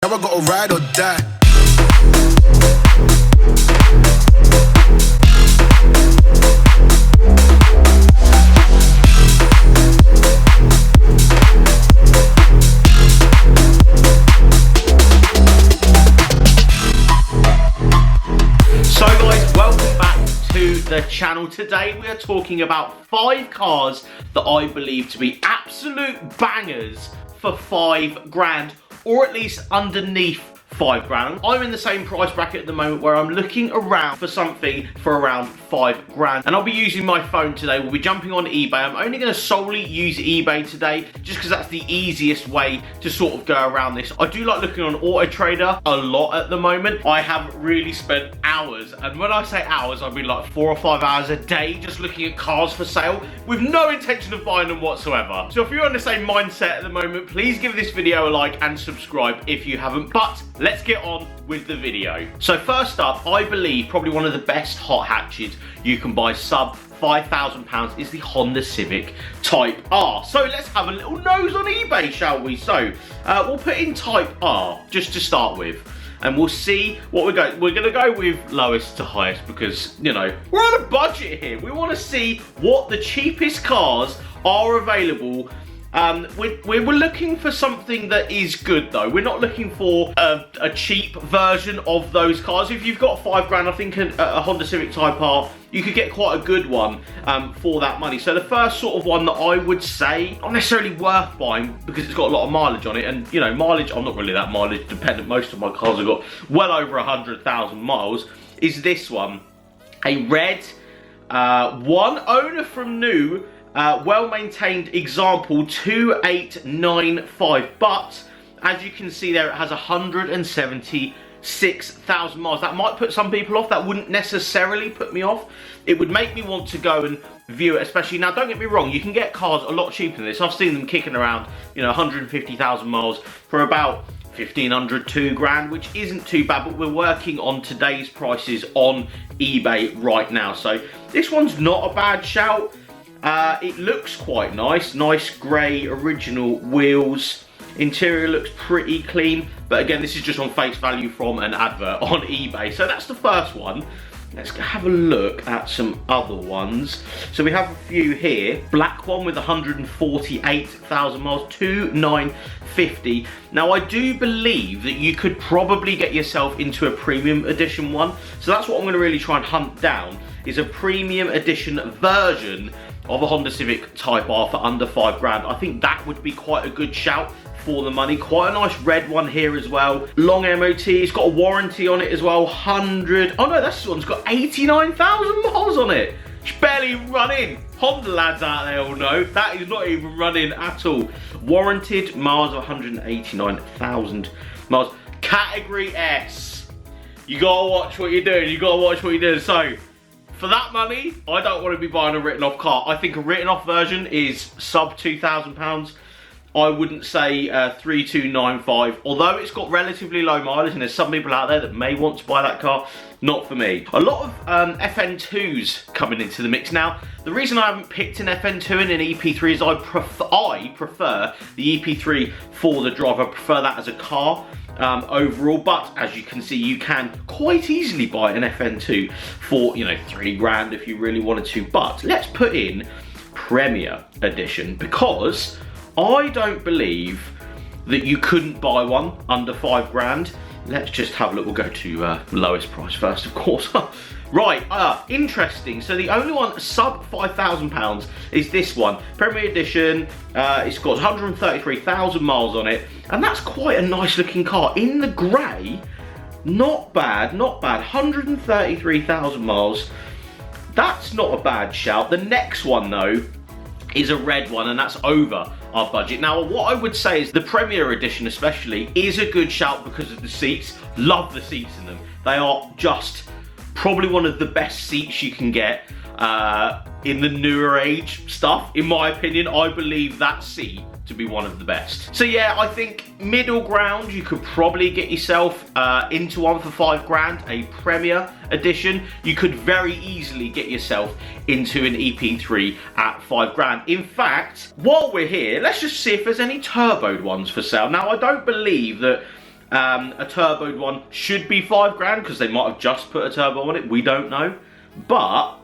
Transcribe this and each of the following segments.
Now I gotta ride or die. So guys, welcome back to the channel. Today we are talking about 5 cars that I believe to be absolute bangers for 5 grand, or at least underneath 5 grand. I'm in the same price bracket at the moment where I'm looking around for something for around 5 grand. And I'll be using my phone today. We'll be jumping on eBay. I'm only going to solely use eBay today just because that's the easiest way to sort of go around this. I do like looking on Auto Trader a lot at the moment. I have really spent hours, and when I say hours, I mean like 4 or 5 hours a day just looking at cars for sale with no intention of buying them whatsoever. So if you're on the same mindset at the moment, please give this video a like and subscribe if you haven't. But let's get on with the video. So first up, I believe probably one of the best hot hatches you can buy sub £5,000 is the Honda Civic Type R. So let's have a little nose on eBay, shall we? So we'll put in Type R just to start with, and we'll see what we go. We're gonna go with lowest to highest because, you know, we're on a budget here. We want to see what the cheapest cars are available. We're looking for something that is good though. We're not looking for a cheap version of those cars. If you've got 5 grand, I think a Honda Civic Type R, you could get quite a good one for that money. So the first sort of one that I would say, not necessarily worth buying because it's got a lot of mileage on it, and you know, mileage, I'm not really that mileage dependent. Most of my cars have got well over 100,000 miles, is this one. A red, one owner from new, well-maintained example 2895, but as you can see there, it has 176,000 miles. That might put some people off. That wouldn't necessarily put me off. It would make me want to go and view it, especially now. Don't get me wrong, you can get cars a lot cheaper than this. I've seen them kicking around, you know, 150,000 miles for about 1,500, 2 grand, which isn't too bad, but we're working on today's prices on eBay right now. So this one's not a bad shout. It looks quite nice grey original wheels. Interior looks pretty clean, but again, this is just on face value from an advert on eBay. So that's the first one. Let's have a look at some other ones. So we have a few here. Black one with 148,000 miles, 2,950. Now I do believe that you could probably get yourself into a premium edition one. So that's what I'm going to really try and hunt down, is a premium edition version of a Honda Civic Type R for under 5 grand. I think that would be quite a good shout for the money. Quite a nice red one here as well. Long MOT, it's got a warranty on it as well. 100, oh no, this one's got 89,000 miles on it. It's barely running. Honda lads out there will know, that is not even running at all. Warranted miles of 189,000 miles. Category S. You gotta watch what you're doing, you gotta watch what you're doing. So, for that money, I don't want to be buying a written off car. I think a written off version is sub £2,000. I wouldn't say 3,295, although it's got relatively low mileage and there's some people out there that may want to buy that car. Not for me. A lot of FN2s coming into the mix. Now, the reason I haven't picked an FN2 and an EP3 is I prefer the EP3 for the drive. I prefer that as a car. Overall, but as you can see, you can quite easily buy an FN2 for, you know, 3 grand if you really wanted to. But let's put in Premier Edition, because I don't believe that you couldn't buy one under 5 grand. Let's just have a look. We'll go to lowest price first, of course. Right, interesting. So the only one sub £5,000 is this one, Premier Edition. It's got 133,000 miles on it, and that's quite a nice looking car in the grey. Not bad, not bad. 133,000 miles. That's not a bad shout. The next one though is a red one, and that's over our budget. Now, what I would say is the Premier Edition especially is a good shout because of the seats. Love the seats in them. They are just probably one of the best seats you can get in the newer age stuff. In my opinion, I believe that seat to be one of the best. So yeah, I think middle ground, you could probably get yourself into one for 5 grand, a Premier Edition. You could very easily get yourself into an EP3 at 5 grand. In fact, while we're here, let's just see if there's any turboed ones for sale. Now, I don't believe that A turboed one should be £5 because they might have just put a turbo on it. We don't know. But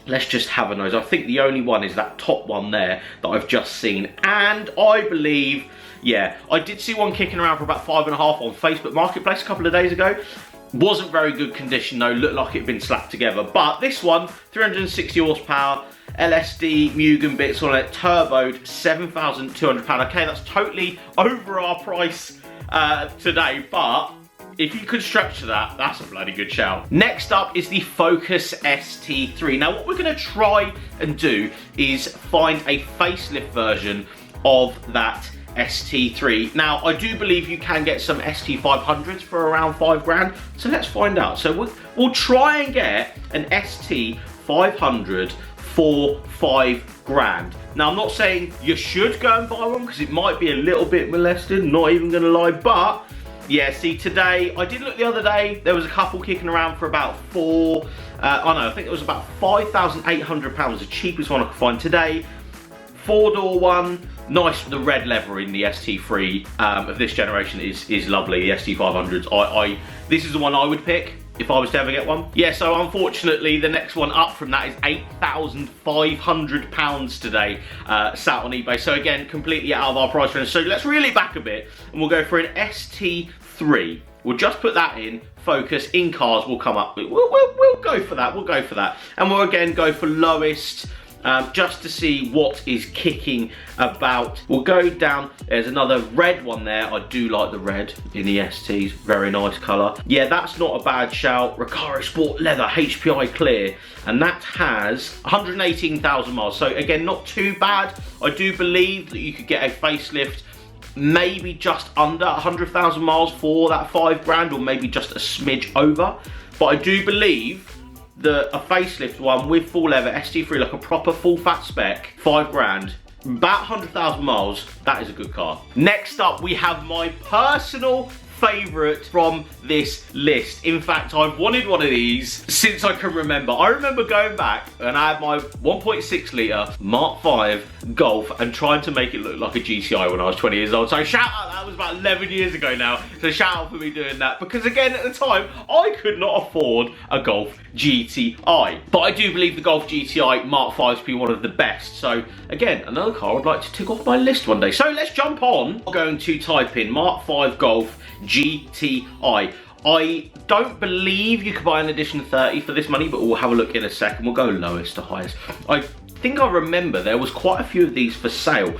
let's just have a nose. I think the only one is that top one there that I've just seen. And I believe, yeah, I did see one kicking around for about £5.5 on Facebook Marketplace a couple of days ago. Wasn't very good condition though, looked like it had been slapped together. But this one, 360 horsepower, LSD, Mugen bits on it, turboed, £7,200. Okay, that's totally over our price today, but if you could structure that, that's a bloody good shout. Next up is the Focus ST3. Now what we're gonna try and do is find a facelift version of that ST3. Now I do believe you can get some ST500s for around £5, so let's find out. So we'll try and get an ST500 for £5. Now I'm not saying you should go and buy one because it might be a little bit molested, not even gonna lie, but yeah, see today, I did look the other day, there was a couple kicking around for about I think it was about £5,800, the cheapest one I could find today. 4-door one, nice, the red leather in the ST3 of this generation is lovely, the ST500s. This is the one I would pick if I was to ever get one. Yeah, so unfortunately the next one up from that is £8,500 today, sat on eBay. So again, completely out of our price range. So let's reel it back a bit and we'll go for an ST3. We'll just put that in, Focus, in cars will come up. We'll go for that, we'll go for that. And we'll again go for lowest, just to see what is kicking about. We'll go down, there's another red one there. I do like the red in the STs, very nice colour. Yeah, that's not a bad shout. Recaro Sport Leather, HPI Clear, and that has 118,000 miles. So again, not too bad. I do believe that you could get a facelift maybe just under 100,000 miles for that £5, or maybe just a smidge over. But I do believe a facelift one with full leather ST3, like a proper full fat spec, £5, about 100,000 miles, that is a good car. Next up, we have my personal favourite from this list. In fact, I've wanted one of these since I can remember. I remember going back and I had my 1.6 litre Mark V Golf and trying to make it look like a GTI when I was 20 years old. So shout out, that was about 11 years ago now. So shout out for me doing that, because again, at the time, I could not afford a Golf GTI. But I do believe the Golf GTI Mark V to be one of the best. So again, another car I'd like to tick off my list one day. So let's jump on. I'm going to type in Mark V Golf GTI. I don't believe you could buy an edition 30 for this money, but we'll have a look in a second. We'll go lowest to highest. I think I remember there was quite a few of these for sale.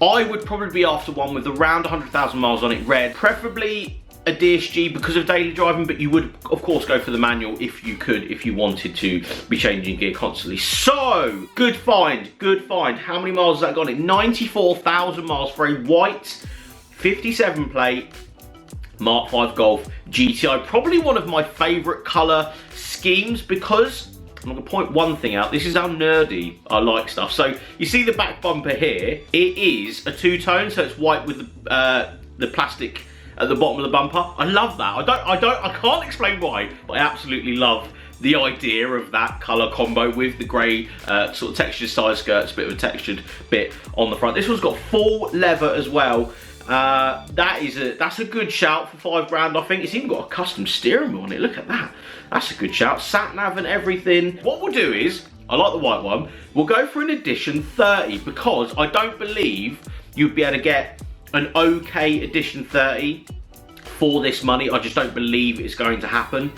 I would probably be after one with around 100,000 miles on it, red, preferably a DSG because of daily driving, but you would of course go for the manual if you could, if you wanted to be changing gear constantly. So good find, good find. How many miles has that got on it? 94,000 miles for a white 57 plate Mark V Golf GTI. Probably one of my favourite colour schemes, because I'm going to point one thing out. This is how nerdy I like stuff. So you see the back bumper here. It is a two-tone, so it's white with the plastic at the bottom of the bumper. I love that. I can't explain why, but I absolutely love the idea of that colour combo with the grey sort of textured side skirts, bit of a textured bit on the front. This one's got full leather as well. That's a good shout for £5, I think. It's even got a custom steering wheel on it. Look at that. That's a good shout. Sat nav and everything. What we'll do is, I like the white one, we'll go for an edition 30, because I don't believe you'd be able to get an okay edition 30 for this money. I just don't believe it's going to happen.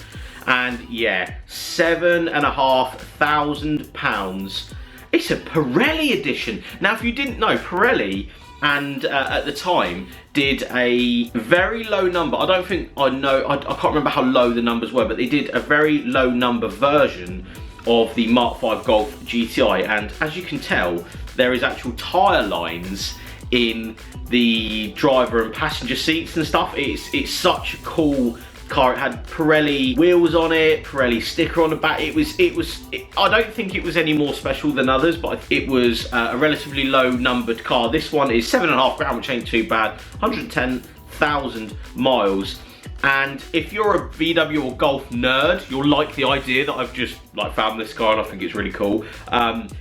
And yeah, £7,500. It's a Pirelli edition. Now, if you didn't know, Pirelli and at the time did a very low number. I don't think I can't remember how low the numbers were, but they did a very low number version of the Mark V Golf GTI, and as you can tell, there is actual tyre lines in the driver and passenger seats and stuff. It's such a cool car. It had Pirelli wheels on it, Pirelli sticker on the back. I don't think it was any more special than others, but it was a relatively low numbered car. This one is £7.5, which ain't too bad, 110,000 miles. And if you're a VW or Golf nerd, you'll like the idea that I've just like found this car and I think it's really cool.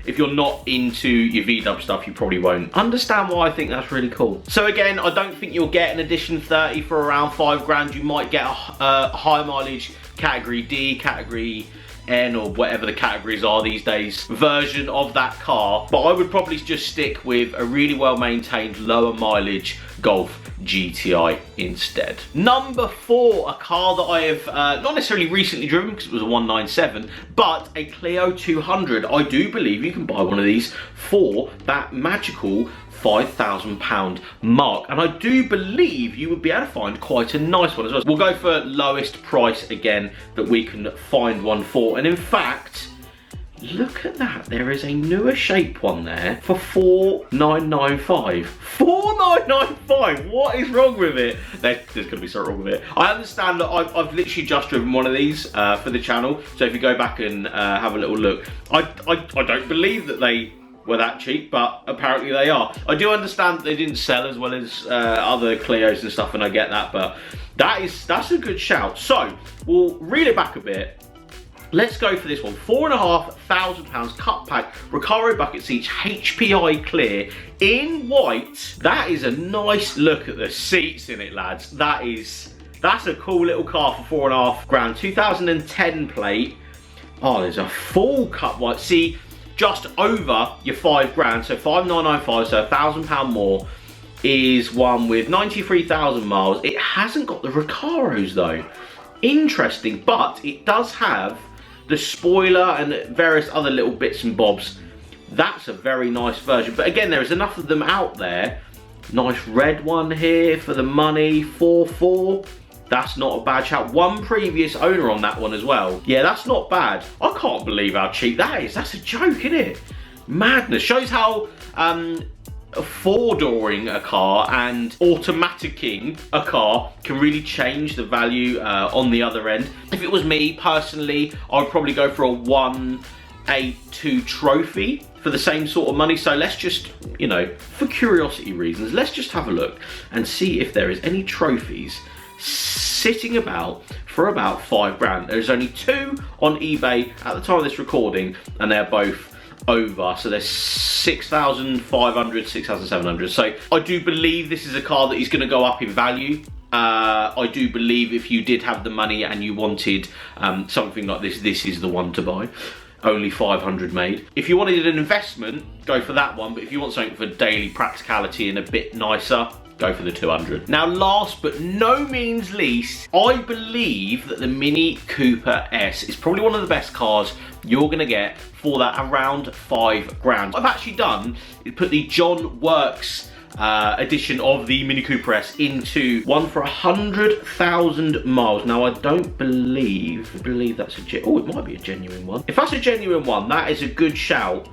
If you're not into your VW stuff, you probably won't understand why I think that's really cool. So again, I don't think you'll get an Edition 30 for around 5 grand. You might get a high mileage Category D, Category N, or whatever the categories are these days, version of that car. But I would probably just stick with a really well maintained lower mileage Golf GTI instead. Number 4, a car that I have not necessarily recently driven because it was a 197, but a Clio 200. I do believe you can buy one of these for that magical £5,000 mark, and I do believe you would be able to find quite a nice one as well. We'll go for lowest price again that we can find one for, and in fact, look at that, there is a newer shape one there for $4,995. $4,995, what is wrong with it? There's gonna be something wrong with it. I understand that I've literally just driven one of these for the channel, so if you go back and have a little look, I don't believe that they were that cheap, but apparently they are. I do understand that they didn't sell as well as other Clios and stuff, and I get that, but that's a good shout. So we'll reel it back a bit. Let's go for this one. £4,500 cut pack Recaro bucket seats, HPI clear in white. That is a nice look at the seats in it, lads. That's a cool little car for £4.5 grand. 2010 plate. Oh, there's a full cut white. See, just over your 5 grand, so 5,995, so £1,000 more, is one with 93,000 miles. It hasn't got the Recaros though. Interesting, but it does have the spoiler and various other little bits and bobs. That's a very nice version, but again, there is enough of them out there. Nice red one here for the money, 4.4. That's not a bad shout. One previous owner on that one as well. Yeah, that's not bad. I can't believe how cheap that is. That's a joke, isn't it? Madness. Shows how four-dooring a car and automaticing a car can really change the value on the other end. If it was me personally, I would probably go for a 182 trophy for the same sort of money. So let's just, you know, for curiosity reasons, let's just have a look and see if there is any trophies sitting about for about 5 grand. There's only 2 on eBay at the time of this recording, and they're both over. So there's 6,500, 6,700. So I do believe this is a car that is going to go up in value. I do believe if you did have the money and you wanted something like this, this is the one to buy. Only 500 made. If you wanted an investment, go for that one. But if you want something for daily practicality and a bit nicer, go for the 200. Now, last but no means least, I believe that the Mini Cooper S is probably one of the best cars you're gonna get for that around 5 grand. What I've actually done is put the John Works edition of the Mini Cooper S into one for 100,000 miles. Now, I don't believe that's oh, it might be a genuine one. If that's a genuine one, that is a good shout.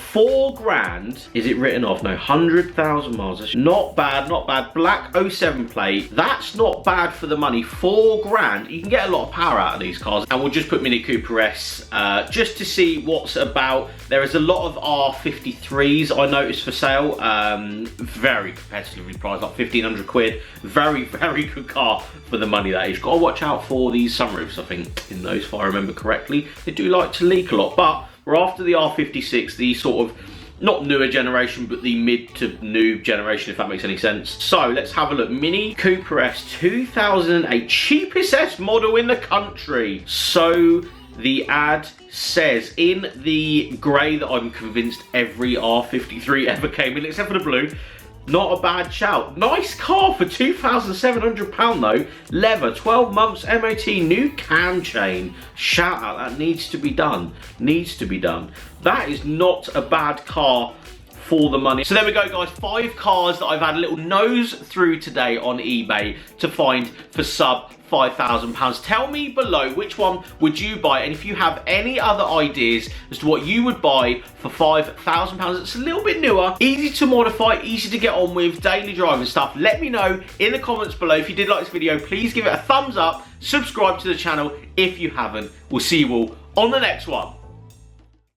4 grand, is it written off? No, 100,000 miles. That's not bad, not bad. Black 07 plate, that's not bad for the money. 4 grand, you can get a lot of power out of these cars. And we'll just put Mini Cooper S just to see what's about. There is a lot of R53s I noticed for sale. Very competitively priced, like 1,500 quid. Very, very good car for the money that is. Got to watch out for these sunroofs, I think, in those, if I remember correctly. They do like to leak a lot, but we're after the R56, the sort of, not newer generation, but the mid to new generation, if that makes any sense. So let's have a look. Mini Cooper S 2008, cheapest S model in the country. So the ad says in the grey that I'm convinced every R53 ever came in, except for the blue. Not a bad shout. Nice car for £2,700 though. Leather, 12 months MOT, new cam chain. Shout out, that needs to be done. Needs to be done. That is not a bad car for the money. So there we go, guys. 5 cars that I've had a little nose through today on eBay to find for sub £5,000. Tell me below which one would you buy, and if you have any other ideas as to what you would buy for £5,000. It's a little bit newer, easy to modify, easy to get on with, daily driving stuff. Let me know in the comments below. If you did like this video, please give it a thumbs up, subscribe to the channel if you haven't. We'll see you all on the next one.